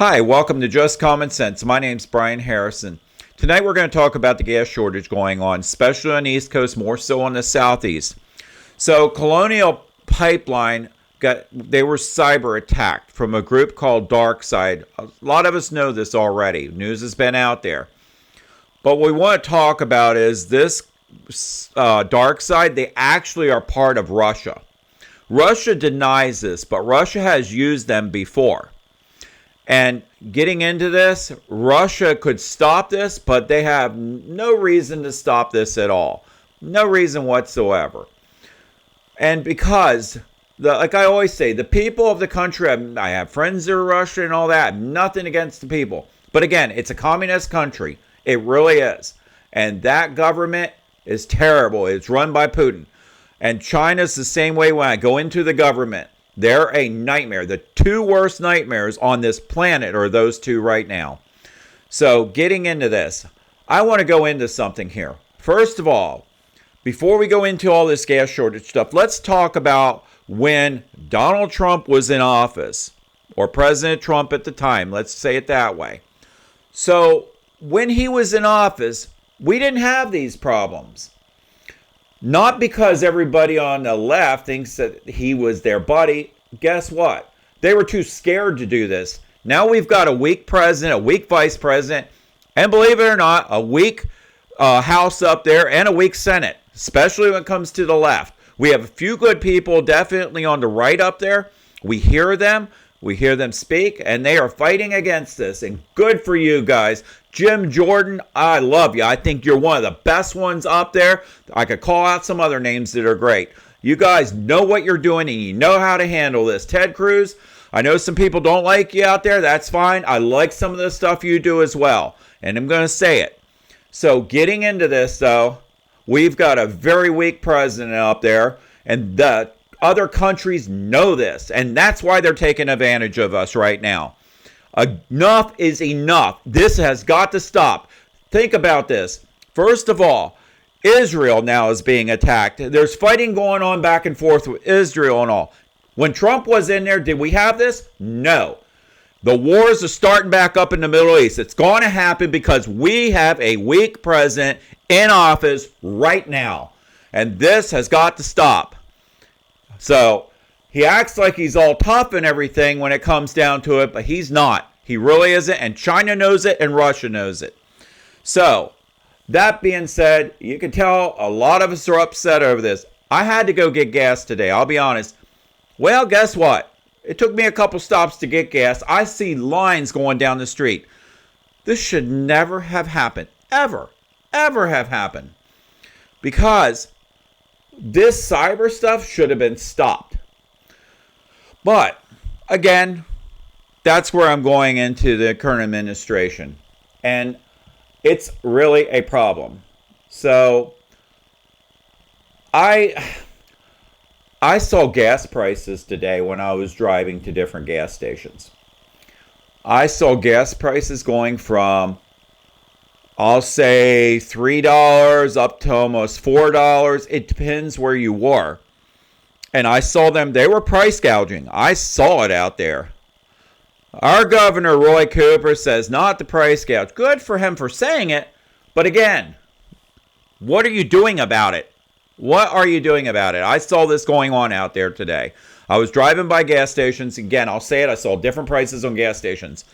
Hi, welcome to Just Common Sense. My name's Brian Harrison. Tonight we're going to talk about the gas shortage going on, especially on the East Coast, more so on the Southeast. So Colonial Pipeline they were cyber attacked from a group called DarkSide. A lot of us know this already. News has been out there. But what we want to talk about is this DarkSide. They actually are part of Russia. Russia denies this, but Russia has used them before. And getting into this, Russia could stop this, but they have no reason to stop this at all. No reason whatsoever. And because, like I always say, the people of the country, I have friends that are Russian and all that, nothing against the people. But again, it's a communist country. It really is. And that government is terrible. It's run by Putin. And China's the same way when I go into the government. They're a nightmare. The two worst nightmares on this planet are those two right now. So getting into this, I want to go into something here. First of all, before we go into all this gas shortage stuff, let's talk about when Donald Trump was in office, or President Trump at the time. Let's say it that way. So when he was in office, we didn't have these problems. Not because everybody on the left thinks that he was their buddy. Guess what? They were too scared to do this. Now we've got a weak president, a weak vice president, and believe it or not, a weak House up there and a weak Senate, especially when it comes to the left. We have a few good people definitely on the right up there. We hear them speak, and they are fighting against this. And good for you guys. Jim Jordan, I love you. I think you're one of the best ones up there. I could call out some other names that are great. You guys know what you're doing, and you know how to handle this. Ted Cruz, I know some people don't like you out there. That's fine. I like some of the stuff you do as well, and I'm going to say it. So getting into this, though, we've got a very weak president up there, and the other countries know this, and that's why they're taking advantage of us right now. Enough is enough. This has got to stop. Think about this. First of all, Israel now is being attacked. There's fighting going on back and forth with Israel and all. When Trump was in there, did we have this? No. The wars are starting back up in the Middle East. It's going to happen because we have a weak president in office right now. And this has got to stop. So he acts like he's all tough and everything when it comes down to it, but he's not. He really isn't, and China knows it, and Russia knows it. So, that being said, you can tell a lot of us are upset over this. I had to go get gas today, I'll be honest. Well, guess what? It took me a couple stops to get gas. I see lines going down the street. This should never have happened. Ever have happened. Because this cyber stuff should have been stopped. But, again, that's where I'm going into the current administration. And it's really a problem. So, I saw gas prices today when I was driving to different gas stations. I saw gas prices going from, I'll say, $3 up to almost $4. It depends where you were. And I saw them, they were price gouging. I saw it out there. Our governor, Roy Cooper, says not to price gouge. Good for him for saying it. But again, what are you doing about it? What are you doing about it? I saw this going on out there today. I was driving by gas stations. Again, I'll say it, I saw different prices on gas stations.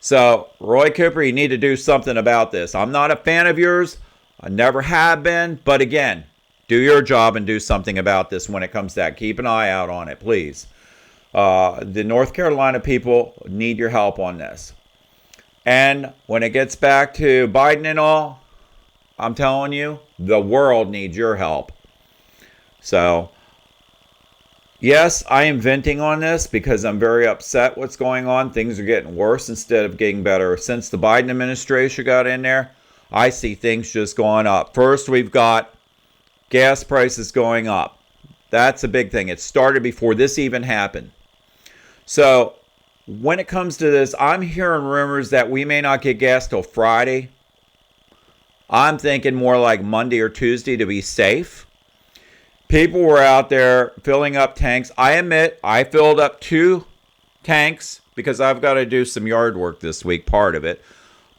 So, Roy Cooper, you need to do something about this. I'm not a fan of yours. I never have been. But again, do your job and do something about this when it comes to that. Keep an eye out on it, please. The North Carolina people need your help on this. And when it gets back to Biden and all, I'm telling you, the world needs your help. So, yes, I am venting on this because I'm very upset what's going on. Things are getting worse instead of getting better. Since the Biden administration got in there, I see things just going up. First, we've got gas prices going up. That's a big thing. It started before this even happened. So, when it comes to this, I'm hearing rumors that we may not get gas till Friday. I'm thinking more like Monday or Tuesday to be safe. People were out there filling up tanks. I admit, I filled up 2 tanks because I've got to do some yard work this week, part of it.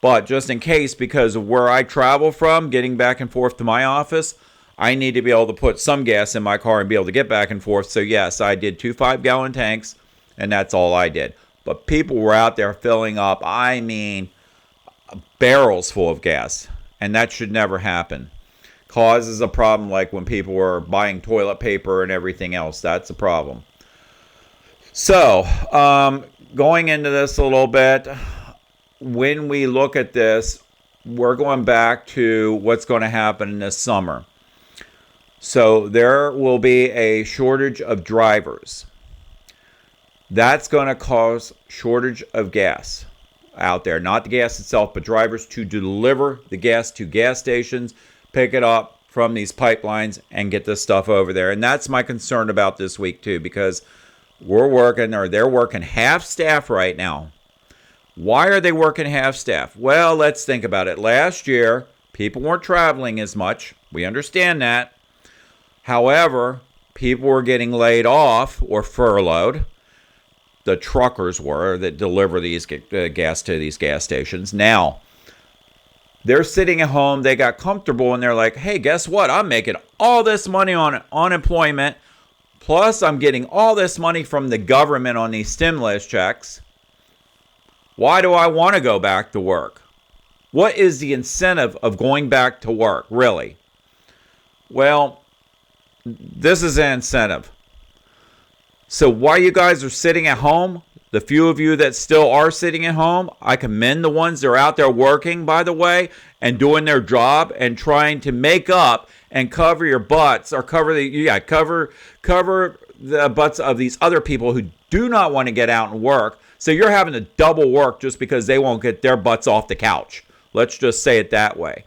But just in case, because of where I travel from, getting back and forth to my office, I need to be able to put some gas in my car and be able to get back and forth. So yes, I did 2 5-gallon tanks, and that's all I did. But people were out there filling up, I mean, barrels full of gas. And that should never happen. Causes a problem, like when people were buying toilet paper and everything else. That's a problem. So, going into this a little bit, when we look at this, we're going back to what's going to happen this summer. So there will be a shortage of drivers. That's going to cause shortage of gas out there. Not the gas itself, but drivers to deliver the gas to gas stations, pick it up from these pipelines, and get this stuff over there. And that's my concern about this week too, because they're working half staff right now. Why are they working half staff? Well, let's think about it. Last year, people weren't traveling as much. We understand that. However, people were getting laid off or furloughed. The truckers were that deliver these gas to these gas stations. Now, they're sitting at home. They got comfortable, and they're like, hey, guess what? I'm making all this money on unemployment. Plus, I'm getting all this money from the government on these stimulus checks. Why do I want to go back to work? What is the incentive of going back to work, really? Well, this is an incentive. So while you guys are sitting at home, the few of you that still are sitting at home, I commend the ones that are out there working, by the way, and doing their job and trying to make up and cover your butts, or cover the butts of these other people who do not want to get out and work. So you're having to double work just because they won't get their butts off the couch. Let's just say it that way.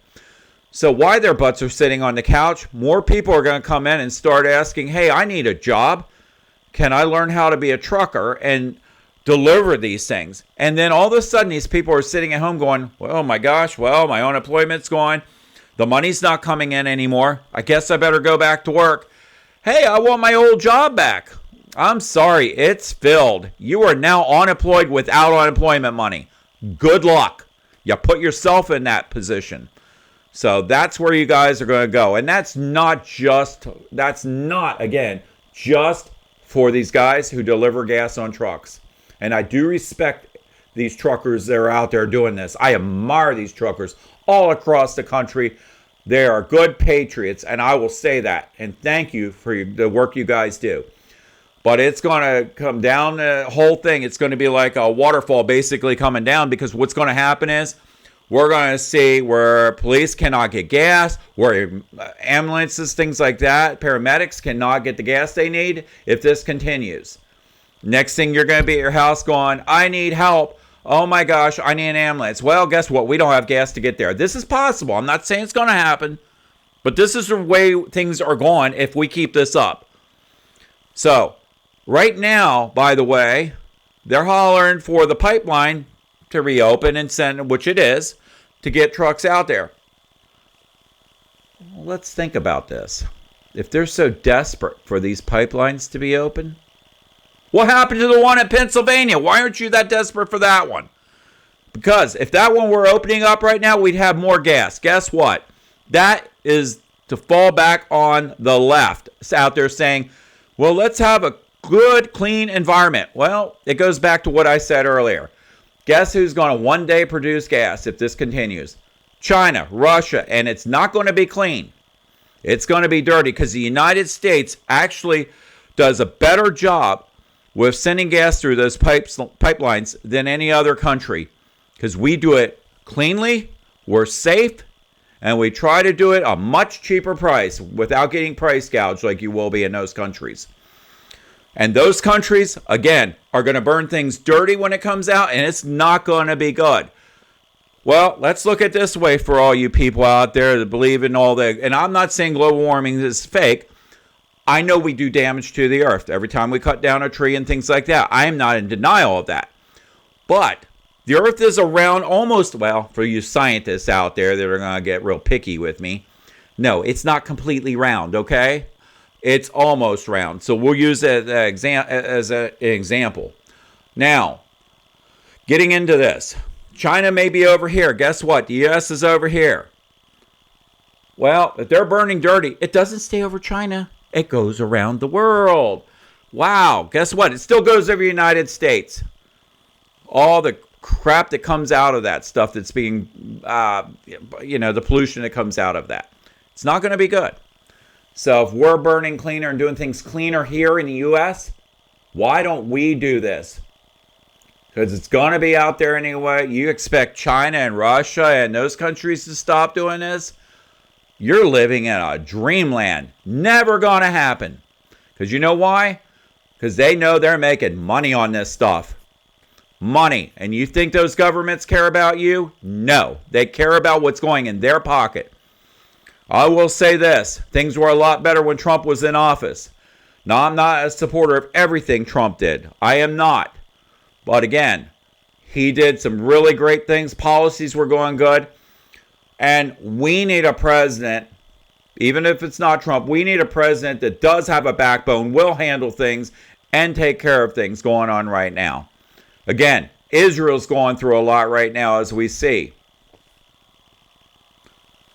So while their butts are sitting on the couch, more people are going to come in and start asking, hey, I need a job. Can I learn how to be a trucker and deliver these things? And then all of a sudden, these people are sitting at home going, well, my gosh, well, my unemployment's gone. The money's not coming in anymore. I guess I better go back to work. Hey, I want my old job back. I'm sorry, it's filled. You are now unemployed without unemployment money. Good luck. You put yourself in that position. So that's where you guys are going to go. And that's not, again, just for these guys who deliver gas on trucks. And I do respect these truckers that are out there doing this. I admire these truckers all across the country. They are good patriots, and I will say that. And thank you for the work you guys do. But it's going to come down, the whole thing. It's going to be like a waterfall basically coming down, because what's going to happen is we're going to see where police cannot get gas, where ambulances, things like that, paramedics cannot get the gas they need if this continues. Next thing, you're going to be at your house going, I need help. Oh my gosh, I need an ambulance. Well, guess what? We don't have gas to get there. This is possible. I'm not saying it's going to happen, but this is the way things are going if we keep this up. So, right now, by the way, they're hollering for the pipeline to reopen and send, which it is, to get trucks out there. Well, let's think about this. If they're so desperate for these pipelines to be open, what happened to the one in Pennsylvania? Why aren't you that desperate for that one? Because if that one were opening up right now, we'd have more gas. Guess what? That is to fall back on the left. It's out there saying, well, let's have a good, clean environment. Well, it goes back to what I said earlier. Guess who's going to one day produce gas if this continues? China, Russia, and it's not going to be clean. It's going to be dirty, because the United States actually does a better job with sending gas through those pipelines than any other country, because we do it cleanly, we're safe, and we try to do it a much cheaper price without getting price gouged like you will be in those countries. And those countries, again, are going to burn things dirty when it comes out, and it's not going to be good. Well, let's look at it this way for all you people out there that believe in all that. And I'm not saying global warming is fake. I know we do damage to the earth every time we cut down a tree and things like that. I am not in denial of that. But the earth is around almost, well, for you scientists out there that are going to get real picky with me, no, it's not completely round, okay? It's almost round. So we'll use it as an example. Now, Getting into this. China may be over here. Guess what? The U.S. is over here. Well, if they're burning dirty, it doesn't stay over China. It goes around the world. Wow. Guess what? It still goes over the United States. All the crap that comes out of that stuff that's being, the pollution that comes out of that. It's not going to be good. So if we're burning cleaner and doing things cleaner here in the U.S., why don't we do this? Because it's going to be out there anyway. You expect China and Russia and those countries to stop doing this? You're living in a dreamland. Never going to happen. Because you know why? Because they know they're making money on this stuff. Money. And you think those governments care about you? No. They care about what's going in their pocket. I will say this. Things were a lot better when Trump was in office. Now, I'm not a supporter of everything Trump did. I am not. But again, he did some really great things. Policies were going good. And we need a president, even if it's not Trump, we need a president that does have a backbone, will handle things, and take care of things going on right now. Again, Israel's going through a lot right now, as we see.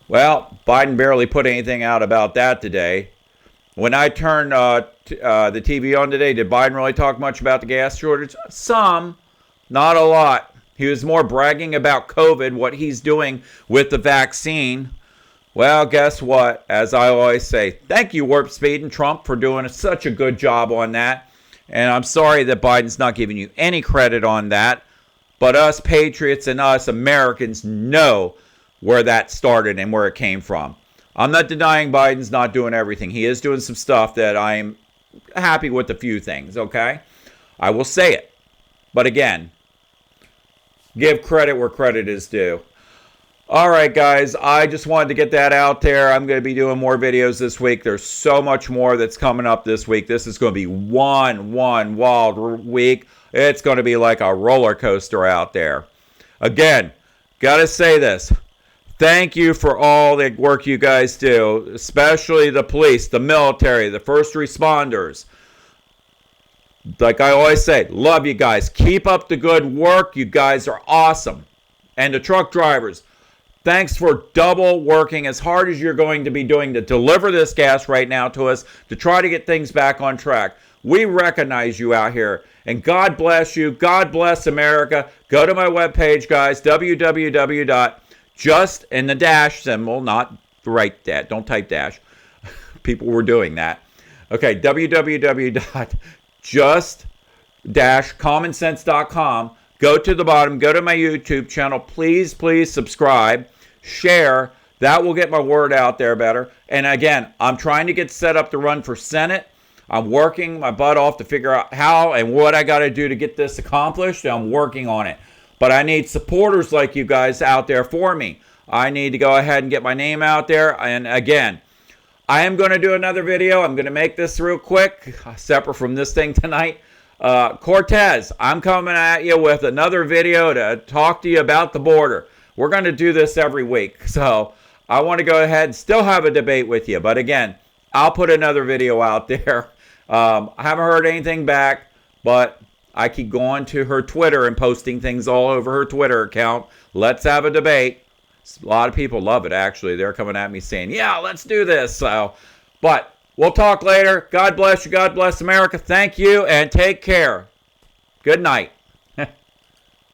Well, Biden barely put anything out about that today. When I turned the TV on today, did Biden really talk much about the gas shortage? Some, not a lot. He was more bragging about COVID, what he's doing with the vaccine. Well, guess what? As I always say, thank you, Warp Speed and Trump, for doing such a good job on that. And I'm sorry that Biden's not giving you any credit on that. But us patriots and us Americans know where that started and where it came from. I'm not denying Biden's not doing everything. He is doing some stuff that I'm happy with a few things, okay? I will say it. But again, give credit where credit is due. All right, guys, I just wanted to get that out there. I'm going to be doing more videos this week. There's so much more that's coming up this week. This is going to be one wild week. It's going to be like a roller coaster out there. Again, got to say this. Thank you for all the work you guys do, especially the police, the military, the first responders. Like I always say, love you guys. Keep up the good work. You guys are awesome. And the truck drivers, thanks for double working as hard as you're going to be doing to deliver this gas right now to us, to try to get things back on track. We recognize you out here. And God bless you. God bless America. Go to my webpage, guys, www.just in the dash symbol, not right that. Don't type dash. People were doing that. Okay, www.just-commonsense.com. Go to the bottom, go to my YouTube channel. Please subscribe, share. That will get my word out there better. And again, I'm trying to get set up to run for Senate. I'm working my butt off to figure out how and what I got to do to get this accomplished. I'm working on it. But I need supporters like you guys out there for me. I need to go ahead and get my name out there. And again, I am going to do another video. I'm going to make this real quick, separate from this thing tonight. Cortez, I'm coming at you with another video to talk to you about the border. We're going to do this every week. So I want to go ahead and still have a debate with you. But again, I'll put another video out there. I haven't heard anything back, but I keep going to her Twitter and posting things all over her Twitter account. Let's have a debate. A lot of people love it, actually. They're coming at me saying, yeah, let's do this. So, but we'll talk later. God bless you. God bless America. Thank you and take care. Good night.